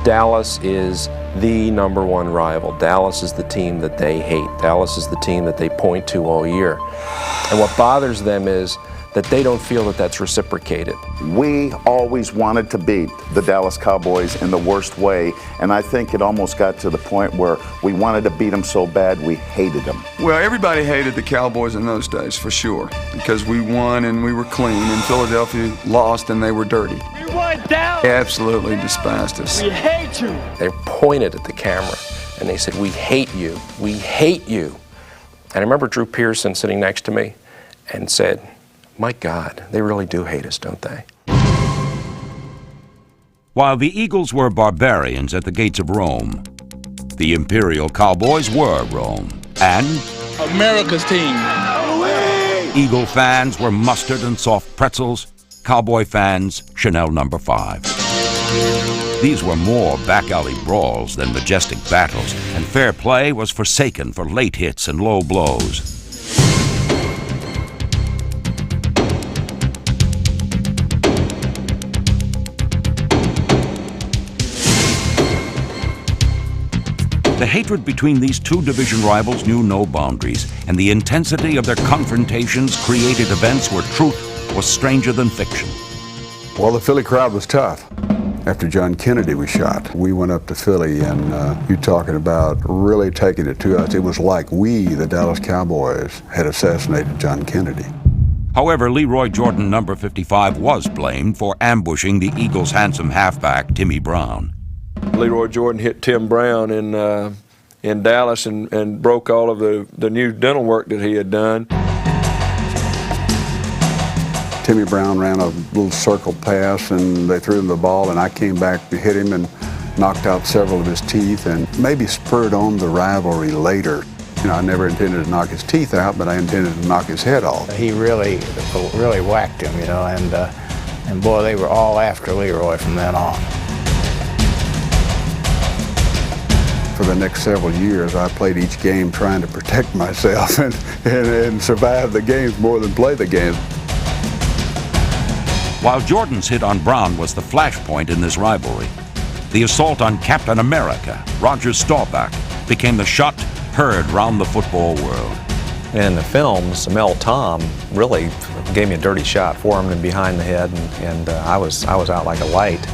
Dallas is the #1 rival. Dallas is the team that they hate. Dallas is the team that they point to all year. And what bothers them is that they don't feel that that's reciprocated. We always wanted to beat the Dallas Cowboys in the worst way, and I think it almost got to the point where we wanted to beat them so bad we hated them. Well, everybody hated the Cowboys in those days, for sure, because we won and we were clean, and Philadelphia lost and they were dirty. We won down. They absolutely despised us. We hate you. They pointed at the camera and they said, "We hate you, we hate you." And I remember Drew Pearson sitting next to me and said, "My God, they really do hate us, don't they?" While the Eagles were barbarians at the gates of Rome, the Imperial Cowboys were Rome. And America's team. Eagle fans were mustard and soft pretzels, Cowboy fans Chanel No. 5. These were more back-alley brawls than majestic battles, and fair play was forsaken for late hits and low blows. The hatred between these two division rivals knew no boundaries, and the intensity of their confrontations created events where truth was stranger than fiction. Well, the Philly crowd was tough. After John Kennedy was shot, we went up to Philly, and you're talking about really taking it to us. It was like we, the Dallas Cowboys, had assassinated John Kennedy. However, Leroy Jordan, No. 55, was blamed for ambushing the Eagles' handsome halfback, Timmy Brown. Leroy Jordan hit Tim Brown in Dallas and broke all of the new dental work that he had done. Timmy Brown ran a little circle pass, and they threw him the ball, and I came back to hit him and knocked out several of his teeth and maybe spurred on the rivalry later. You know, I never intended to knock his teeth out, but I intended to knock his head off. He really whacked him, you know, and boy, they were all after Leroy from then on. For the next several years, I played each game trying to protect myself and survive the games more than play the games. While Jordan's hit on Brown was the flashpoint in this rivalry, the assault on Captain America, Roger Staubach, became the shot heard round the football world. In the films, Mel Tom really gave me a dirty shot, forearmed him behind the head, and I was out like a light.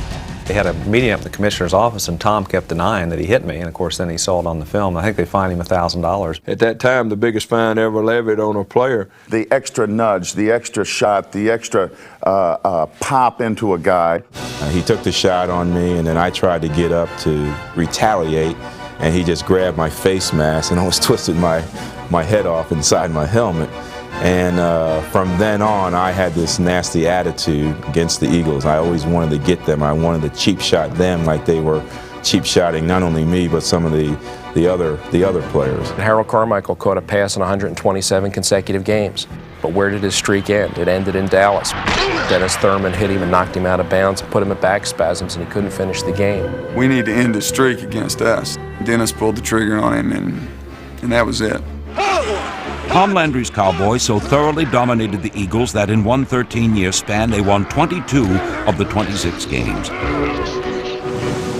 They had a meeting up at the commissioner's office, and Tom kept denying that he hit me, and of course then he saw it on the film. I think they fined him $1,000. At that time, the biggest fine ever levied on a player. The extra nudge, the extra shot, the extra pop into a guy. He took the shot on me, and then I tried to get up to retaliate, and he just grabbed my face mask and almost twisted my head off inside my helmet. And from then on, I had this nasty attitude against the Eagles. I always wanted to get them. I wanted to cheap shot them like they were cheap shotting not only me, but some of the other players. Harold Carmichael caught a pass in 127 consecutive games. But where did his streak end? It ended in Dallas. Dennis Thurman hit him and knocked him out of bounds, put him at back spasms, and he couldn't finish the game. We need to end the streak against us. Dennis pulled the trigger on him, and that was it. Tom Landry's Cowboys so thoroughly dominated the Eagles that in one 13-year span they won 22 of the 26 games.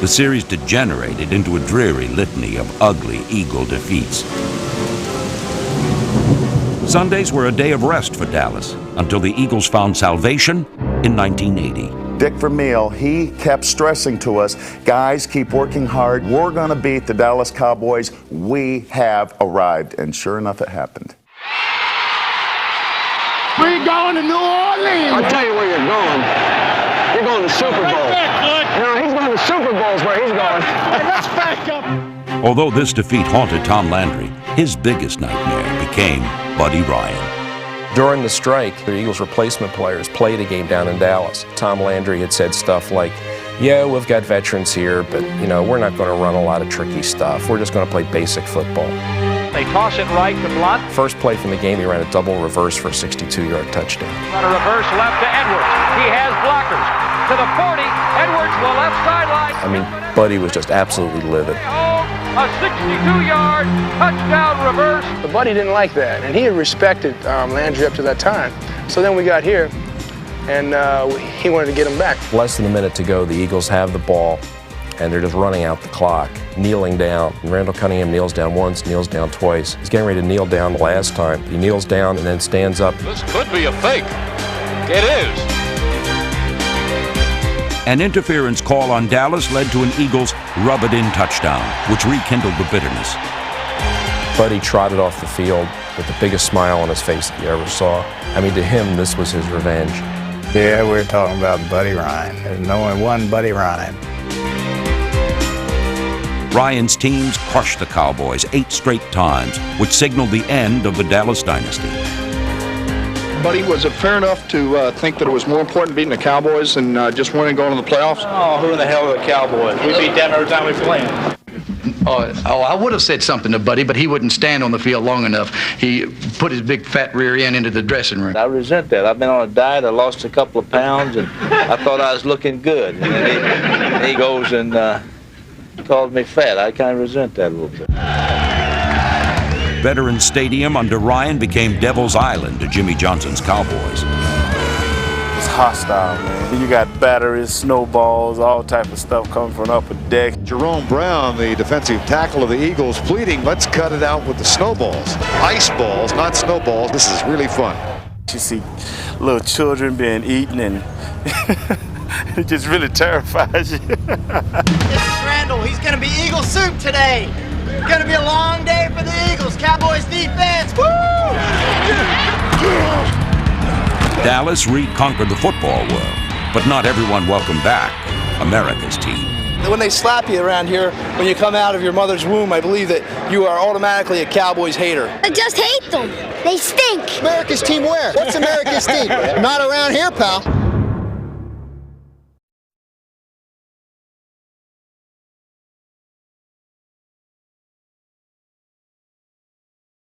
The series degenerated into a dreary litany of ugly Eagle defeats. Sundays were a day of rest for Dallas until the Eagles found salvation in 1980. Dick Vermeil, he kept stressing to us, guys, keep working hard. We're going to beat the Dallas Cowboys. We have arrived. And sure enough, it happened. We're going to New Orleans. I'll tell you where you're going. You're going to Super Bowl. No, he's going to Super Bowl's where he's going. Hey, let's back up. Although this defeat haunted Tom Landry, his biggest nightmare became Buddy Ryan. During the strike, the Eagles replacement players played a game down in Dallas. Tom Landry had said stuff like, yeah, we've got veterans here, but, you know, we're not going to run a lot of tricky stuff. We're just going to play basic football. They toss it right to Blunt. First play from the game, he ran a double reverse for a 62-yard touchdown. Run a reverse left to Edwards. He has blockers. To the 40, Edwards to the left sideline. I mean, Buddy was just absolutely livid. A 62-yard touchdown reverse. But Buddy didn't like that, and he had respected Landry up to that time. So then we got here, and he wanted to get him back. Less than a minute to go, the Eagles have the ball. and they're just running out the clock, kneeling down. And Randall Cunningham kneels down once, kneels down twice. He's getting ready to kneel down the last time. He kneels down and then stands up. This could be a fake. It is. An interference call on Dallas led to an Eagles rub-it-in touchdown, which rekindled the bitterness. Buddy trotted off the field with the biggest smile on his face that you ever saw. I mean, to him, this was his revenge. Yeah, we're talking about Buddy Ryan. There's only one Buddy Ryan. Ryan's teams crushed the Cowboys 8 straight times, which signaled the end of the Dallas dynasty. Buddy, was it fair enough to think that it was more important beating the Cowboys than just winning and going to the playoffs? Oh, who in the hell are the Cowboys? We beat them every time we play them. Oh, I would have said something to Buddy, but he wouldn't stand on the field long enough. He put his big fat rear end into the dressing room. I resent that. I've been on a diet. I lost a couple of pounds, and I thought I was looking good. And then he goes and calls me fat. I kind of resent that a little bit. Veterans Stadium under Ryan became Devil's Island to Jimmy Johnson's Cowboys. It's hostile, man. You got batteries, snowballs, all type of stuff coming from upper deck. Jerome Brown, the defensive tackle of the Eagles, pleading, let's cut it out with the snowballs. Ice balls, not snowballs. This is really fun. You see little children being eaten, and it just really terrifies you. This is Randall. He's going to be Eagle soup today. It's going to be a long day for the Eagles. Cowboys defense. Woo! Dallas reconquered the football world, but not everyone welcomed back America's team. When they slap you around here, when you come out of your mother's womb, I believe that you are automatically a Cowboys hater. I just hate them. They stink. America's team where? What's America's team? Not around here, pal.